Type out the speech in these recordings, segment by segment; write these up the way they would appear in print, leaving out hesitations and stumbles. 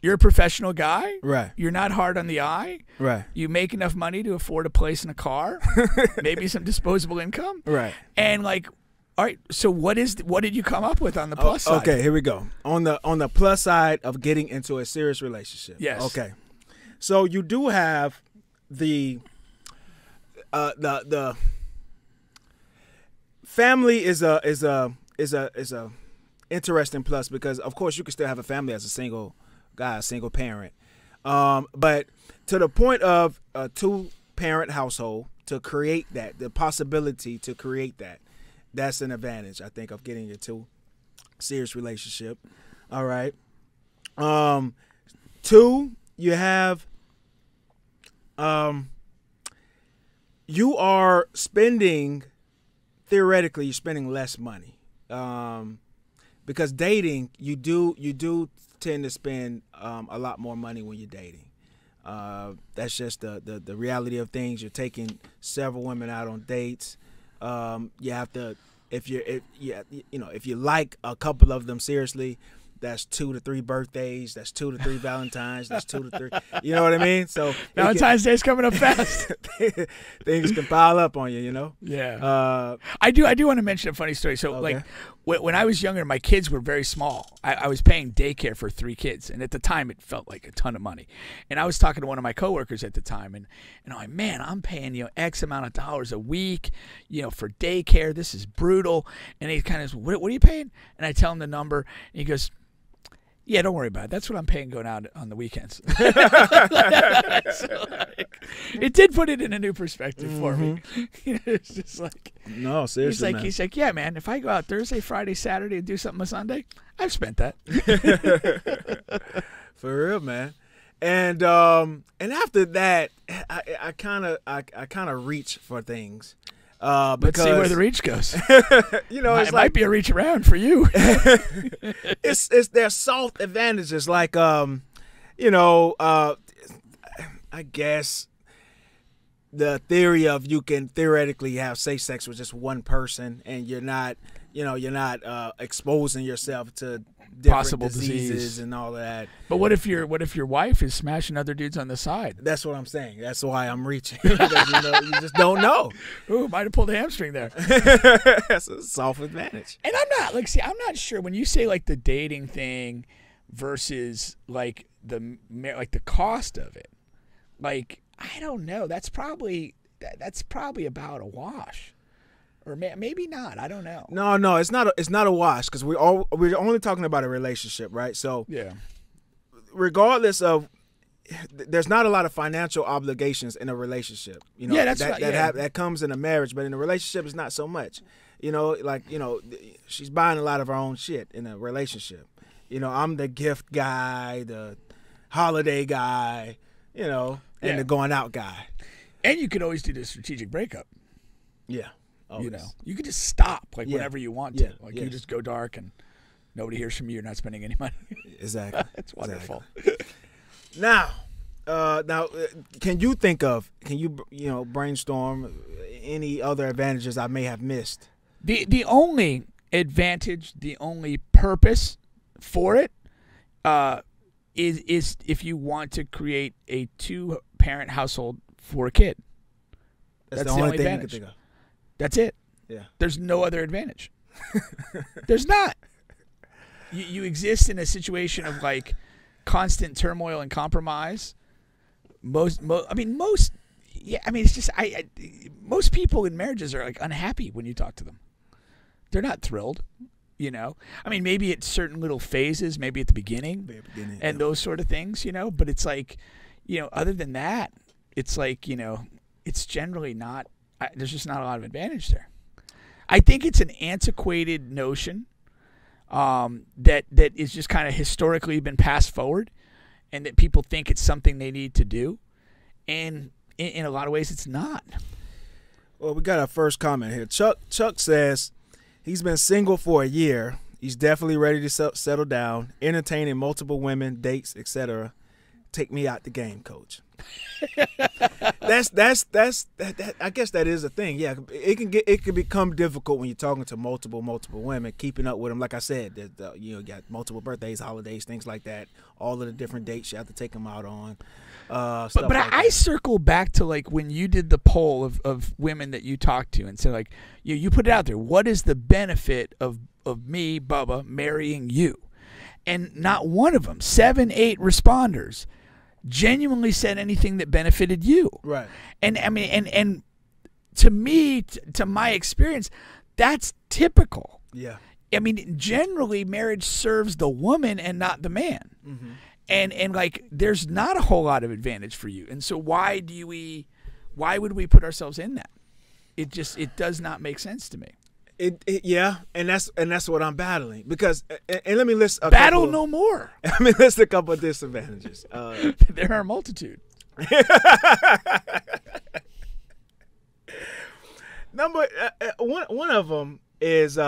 You're a professional guy. Right. You're not hard on the eye. Right. You make enough money to afford a place in a car, maybe some disposable income. Right. And like, all right. So what did you come up with on the plus side? Okay, here we go. On the plus side of getting into a serious relationship. Yes. Okay. So you do have the family is a interesting plus, because of course you can still have a family as a single guy, a single parent. But to the point of a 2-parent household, to create that, the possibility to create that, that's an advantage, I think, of getting into a serious relationship. All right. 2, you have you are spending, theoretically, you're spending less money. Because dating, you do tend to spend a lot more money when you're dating. That's just the reality of things. You're taking several women out on dates. You have to, if you like a couple of them seriously, that's 2 to 3 birthdays. That's 2 to 3 Valentines. That's 2 to 3. You know what I mean? So Valentine's Day's coming up fast. things can pile up on you. You know. Yeah. I do want to mention a funny story. So Okay. like when I was younger, my kids were very small. I was paying daycare for 3 kids, and at the time it felt like a ton of money. And I was talking to one of my coworkers at the time, and I'm like, man, I'm paying X amount of dollars a week, for daycare. This is brutal. And he kind of, what are you paying? And I tell him the number, and he goes, yeah, don't worry about it. That's what I'm paying going out on the weekends. So, like, it did put it in a new perspective for me. It's just like, no, seriously, he's like, yeah, man. If I go out Thursday, Friday, Saturday, and do something on Sunday, I've spent that. For real, man. And after that, I kind of reach for things. Because, let's see where the reach goes. It might be a reach around for you. it's their soft advantages, like I guess the theory of you can theoretically have safe sex with just one person, and you're not exposing yourself to different Possible diseases disease and all of that. But what if your wife is smashing other dudes on the side? That's what I'm saying. That's why I'm reaching. Because, you just don't know. Ooh, might have pulled a hamstring there. That's a soft advantage. And I'm not sure when you say like the dating thing versus like the cost of it. Like, I don't know. That's probably about a wash. Or maybe not. I don't know. No, it's not a wash, because we're only talking about a relationship, right? So yeah, regardless of, there's not a lot of financial obligations in a relationship. Yeah, that's right. That comes in a marriage, but in a relationship, it's not so much. She's buying a lot of her own shit in a relationship. I'm the gift guy, the holiday guy, and the going out guy. And you could always do the strategic breakup. Yeah. Always. You could just stop whenever you want to. Yeah. You just go dark and nobody hears from you. You're not spending any money. Exactly. It's wonderful. Exactly. Now, can you brainstorm any other advantages I may have missed? The only advantage, the only purpose for it is if you want to create a 2-parent household for a kid. That's the only thing advantage. you can think of. That's it. Yeah. There's no other advantage. There's not. You exist in a situation of like constant turmoil and compromise. Most people in marriages are like unhappy when you talk to them. They're not thrilled, maybe at certain little phases, maybe at the beginning, and those sort of things, but it's like, other than that, it's like, it's generally not, there's just not a lot of advantage there. I think it's an antiquated notion that is just kind of historically been passed forward, and that people think it's something they need to do. And in a lot of ways, it's not. Well, we got our first comment here. Chuck says he's been single for a year. He's definitely ready to settle down, entertaining multiple women, dates, etc. Take me out the game, coach. I guess that is a thing. Yeah, it can become difficult when you're talking to multiple women, keeping up with them. Like I said, you got multiple birthdays, holidays, things like that. All of the different dates you have to take them out on. But like I circle back to like when you did the poll of women that you talked to and said like you put it out there. What is the benefit of me, Bubba, marrying you? And not one of them, 7, 8 responders, genuinely said anything that benefited you. Right. And I mean, and to me, to my experience, that's typical. Yeah. I mean, generally, marriage serves the woman and not the man. Mm-hmm. And like, there's not a whole lot of advantage for you. And so why would we put ourselves in that? It does not make sense to me. Yeah, and that's what I'm battling because and let me list a battle couple, no more. Let me list a couple of disadvantages. There are a multitude. One of them is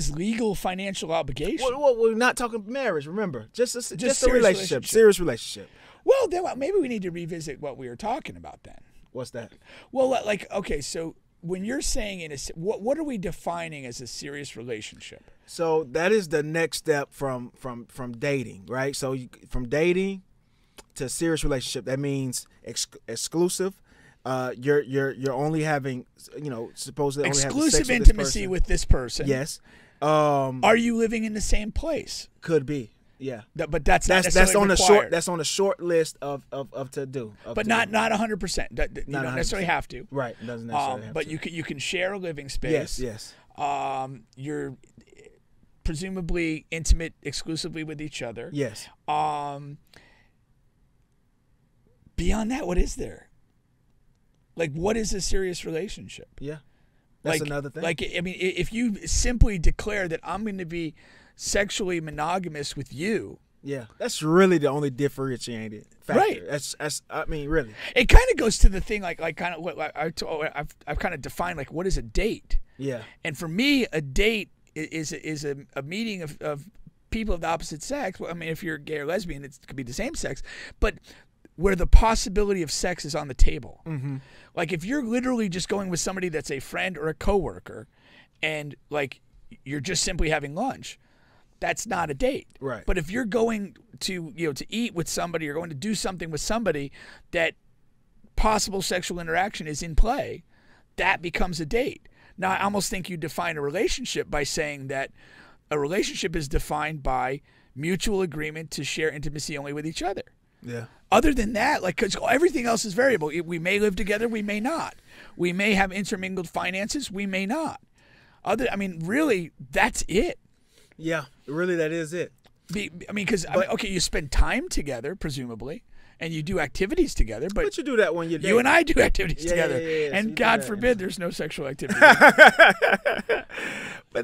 legal financial obligation. Well, we're not talking marriage. Remember, just a relationship, serious relationship. Well, then maybe we need to revisit what we were talking about then. What's that? Well, like okay, so. When you're saying what are we defining as a serious relationship? So that is the next step from dating, right? So from dating to serious relationship, that means exclusive. You're only having, supposedly exclusive only having sex intimacy with this person. Yes. Are you living in the same place? Could be. Yeah, but that's on required. the short. That's on a short list of to do. But not 100%. You don't necessarily have to. Right, it doesn't necessarily have but to. you can share a living space. Yes. You're presumably intimate exclusively with each other. Yes. Beyond that, what is there? Like, what is a serious relationship? Yeah, that's another thing. Like, I mean, if you simply declare that I'm going to be sexually monogamous with you. Yeah, that's really the only differentiated factor. Right. That's I mean, really. It kind of goes to the thing like kind of what I've kind of defined like what is a date. Yeah. And for me, a date is a meeting of people of the opposite sex. Well, I mean, if you're gay or lesbian, it could be the same sex, but where the possibility of sex is on the table. Mm-hmm. Like if you're literally just going with somebody that's a friend or a coworker, and like you're just simply having lunch. That's not a date. Right. But if you're going to eat with somebody or going to do something with somebody that possible sexual interaction is in play, that becomes a date. Now, I almost think you define a relationship by saying that a relationship is defined by mutual agreement to share intimacy only with each other. Yeah. Other than that, like, because everything else is variable. We may live together, we may not. We may have intermingled finances, we may not. Really, that's it. Yeah, really, that is it. Because you spend time together, presumably, and you do activities together. But you do that when you're dating. You and I do activities together, yeah, and so God forbid there's no sexual activity. But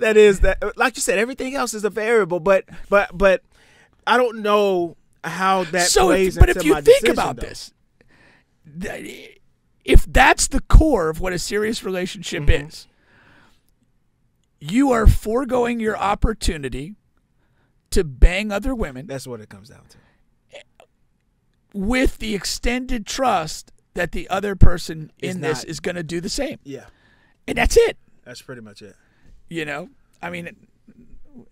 that is that. Like you said, everything else is a variable. But I don't know how that plays into my decision. But if you think about this, if that's the core of what a serious relationship is. You are foregoing your opportunity to bang other women. That's what it comes down to. With the extended trust that the other person is going to do the same. Yeah. And that's it. That's pretty much it. I mean,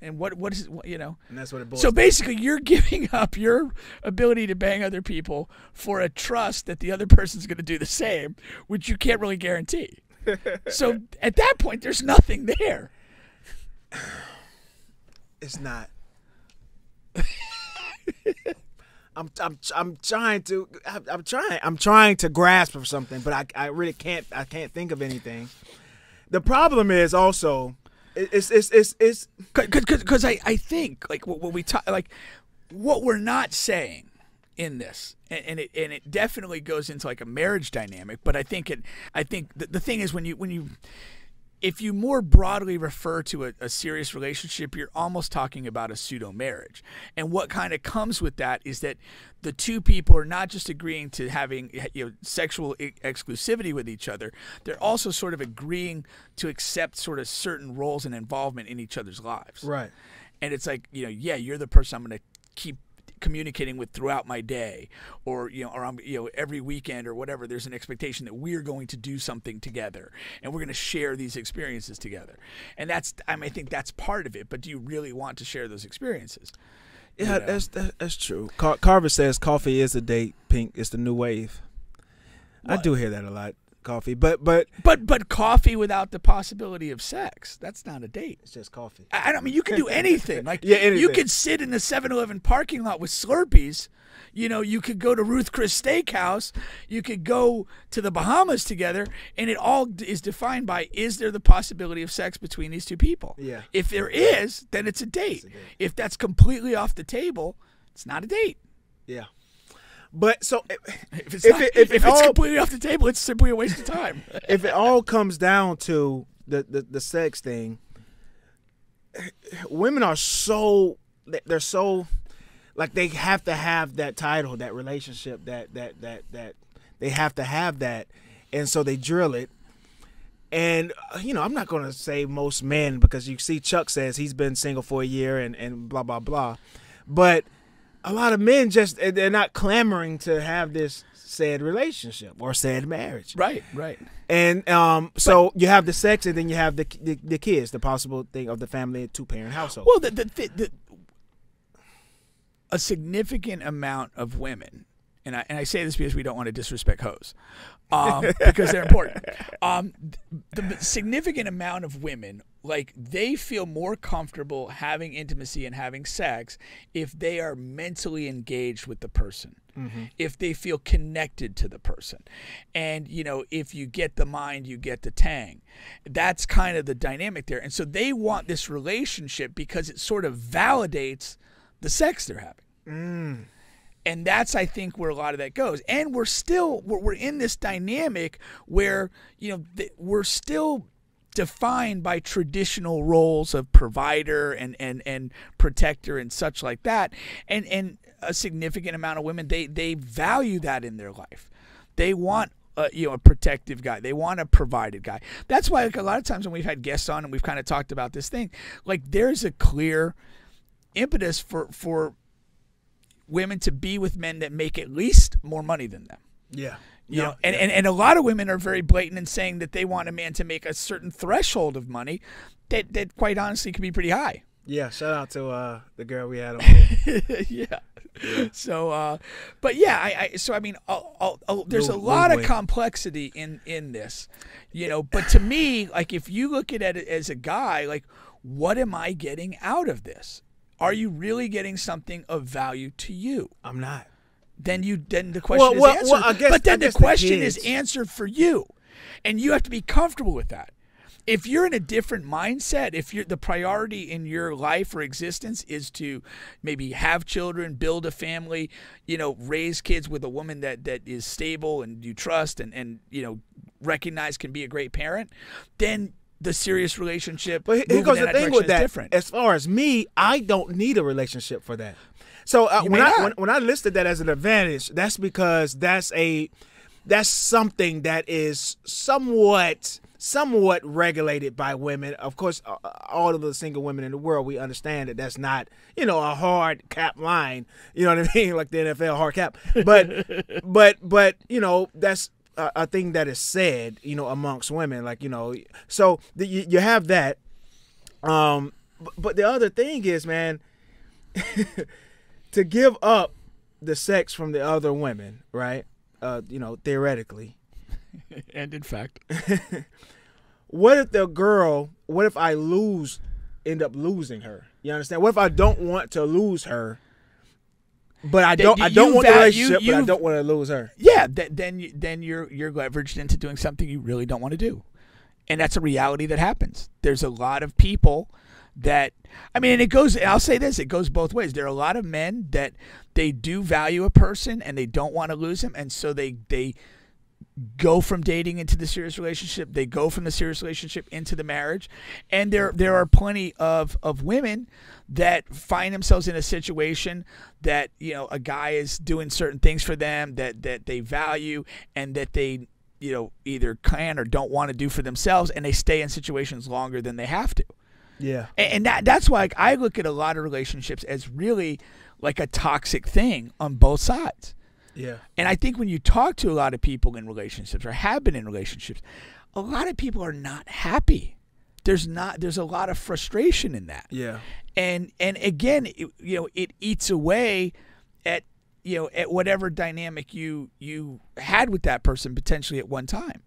and what is, And that's what it boils So down basically, you're giving up your ability to bang other people for a trust that the other person's going to do the same, which you can't really guarantee. So at that point, there's nothing there. It's not. I'm trying to grasp for something, but I really can't. I can't think of anything. The problem is also, it's because I think like what we talk like what we're not saying in this, and it definitely goes into like a marriage dynamic. But I think the thing is when you if you more broadly refer to a serious relationship, you're almost talking about a pseudo marriage. And what kind of comes with that is that the two people are not just agreeing to having sexual exclusivity with each other, they're also sort of agreeing to accept sort of certain roles and involvement in each other's lives. Right. And it's like, you're the person I'm going to keep communicating with throughout my day, or I'm, every weekend or whatever, there's an expectation that we're going to do something together and we're going to share these experiences together. And I think that's part of it. But do you really want to share those experiences? Yeah, that's true. Carver says coffee is a date. Pink is the new wave. What? I do hear that a lot. Coffee, but coffee without the possibility of sex, that's not a date. It's just coffee. I mean, you can do anything. Like, anything. You could sit in the 7-Eleven parking lot with Slurpees. You could go to Ruth Chris Steakhouse. You could go to the Bahamas together, and it all is defined by, is there the possibility of sex between these two people? Yeah. If there is, then it's a date. If that's completely off the table, it's not a date. Yeah. But so if it's completely off the table, it's simply a waste of time. If it all comes down to the sex thing, women are they're so like they have to have that title, that relationship, that they have to have that, and so they drill it. And I'm not going to say most men, because you see Chuck says he's been single for a year and blah blah blah, but a lot of men they're not clamoring to have this said relationship or said marriage. Right. And so you have the sex, and then you have the kids, the possible thing of the family, 2-parent household. Well, a significant amount of women, and I say this because we don't want to disrespect hoes, because they're important. The significant amount of women, like, they feel more comfortable having intimacy and having sex if they are mentally engaged with the person, if they feel connected to the person. And, if you get the mind, you get the tang. That's kind of the dynamic there. And so they want this relationship because it sort of validates the sex they're having. And that's, I think, where a lot of that goes. And we're in this dynamic where, we're still defined by traditional roles of provider and protector and such like that. And a significant amount of women, they value that in their life. They want a protective guy. They want a provided guy. That's why, like, a lot of times when we've had guests on and we've kind of talked about this thing, like, there's a clear impetus for women to be with men that make at least more money than them. Yeah. And a lot of women are very blatant in saying that they want a man to make a certain threshold of money that quite honestly can be pretty high. Yeah, shout out to the girl we had on here. Yeah. So, but yeah, so I mean, there's a lot of complexity in this, But to me, like, if you look at it as a guy, like, what am I getting out of this? Are you really getting something of value to you? I'm not. Then the question is answered. But then the question is answered for you, and you have to be comfortable with that. If you're in a different mindset, if the priority in your life or existence is to maybe have children, build a family, raise kids with a woman that is stable and you trust and recognize can be a great parent, then the serious relationship. But here goes the thing with that. Different. As far as me, I don't need a relationship for that. So when I listed that as an advantage, that's because that's something that is somewhat regulated by women. Of course, all of the single women in the world, we understand that that's not, a hard cap line. You know what I mean? Like the NFL hard cap. But that's a thing that is said, amongst women, like, so you have that. But the other thing is, man, to give up the sex from the other women, right? Theoretically. And in fact. What if I end up losing her? You understand? What if I don't want to lose her? But I don't want the relationship, but I don't want to lose her. Yeah, then you're leveraged into doing something you really don't want to do. And that's a reality that happens. There's a lot of people that, I'll say this, it goes both ways. There are a lot of men that they do value a person and they don't want to lose him, and so they go from dating into the serious relationship. They go from the serious relationship into the marriage. And there are plenty of women that find themselves in a situation that, a guy is doing certain things for them that they value and that they, either can or don't want to do for themselves, and they stay in situations longer than they have to. Yeah. And that's why like, I look at a lot of relationships as really like a toxic thing on both sides. Yeah. And I think when you talk to a lot of people in relationships or have been in relationships, a lot of people are not happy. There's a lot of frustration in that. Yeah. And again, it eats away at at whatever dynamic you had with that person potentially at one time.